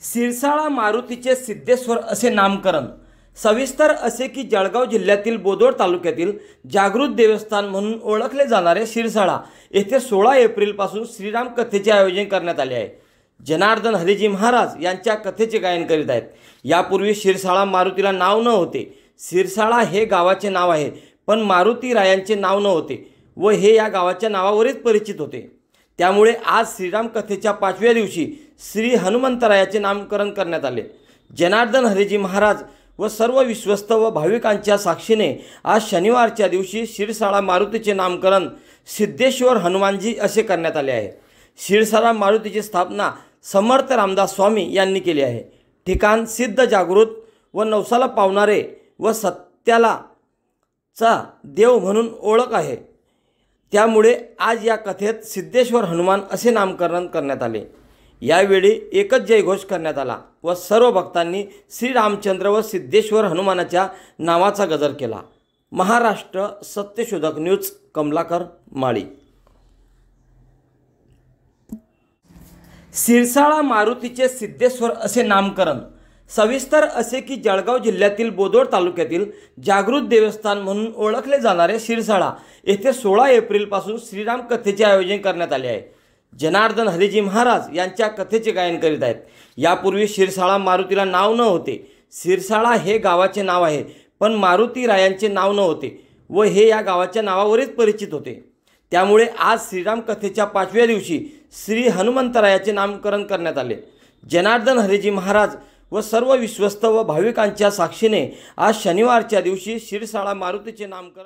सिरसाळा मारुतीचे सिद्धेश्वर असे नामकरण सविस्तर असे की जळगाव जिल्ह्यातील बोदवड तालुक्यातील जागृत देवस्थान म्हणून ओळखले जाणारे शिरसाळा येथे 16 एप्रिलपासून श्रीराम कथेचे आयोजन करण्यात आले आहे। जनार्दन हरीजी महाराज यांच्या कथेचे गायन करीत आहेत। यापूर्वी शिरसाळा मारुतीला नाव न होते। सिरसाळा हे गावाचे नाव आहे, पण मारुती रायांचे नाव न होते व हे या गावाच्या नावावरच परिचित होते। त्यामुळे आज श्रीराम कथेच्या 5व्या दिवशी श्री हनुमंतरायाचे नामकरण करण्यात आले। जनार्दन हरीजी महाराज व सर्व विश्वस्त व भाविकांच्या साक्षीने आज शनिवारच्या दिवशी शिरसाळा मारुतीचे नामकरण सिद्धेश्वर हनुमानजी असे करण्यात आले आहे। शिरसाळा मारुतीची स्थापना समर्थ रामदास स्वामी यांनी केली आहे। ठिकाण सिद्ध जागृत व नवसाला पावणारे व सत्याला चा देव म्हणून ओळख आहे। त्यामुळे आज या कथेत सिद्धेश्वर हनुमान असे नामकरण करण्यात आले। यावेळी एकच जयघोष करण्यात आला व सर्व भक्तांनी श्री रामचंद्र व सिद्धेश्वर हनुमानाच्या नावाचा गजर केला। महाराष्ट्र सत्यशोधक न्यूज कमलाकर माळी। सिरसाळा मारुतीचे सिद्धेश्वर असे नामकरण सविस्तर असे की जळगाव जिल्ह्यातील बोदवड तालुक्यातील जागृत देवस्थान म्हणून ओळखले जाणारे शिरसाळा येथे 16 एप्रिलपासून श्रीराम कथेचे आयोजन करण्यात आले आहे। जनार्दन हरीजी महाराज यांच्या कथेचे गायन करीत आहेत। यापूर्वी शिरसाळा मारुतीला नाव न होते। सिरसाळा हे गावाचे नाव आहे, पण मारुती रायांचे नाव न होते व हे या गावाच्या नावावरच परिचित होते। त्यामुळे आज श्रीराम कथेच्या 5व्या दिवशी श्री हनुमंतरायाचे नामकरण करण्यात आले। जनार्दन हरीजी महाराज व सर्व विश्वस्त व भाविकांच्या साक्षीने आज शनिवारच्या दिवशी शिरसाळा मारुतीचे नामकरण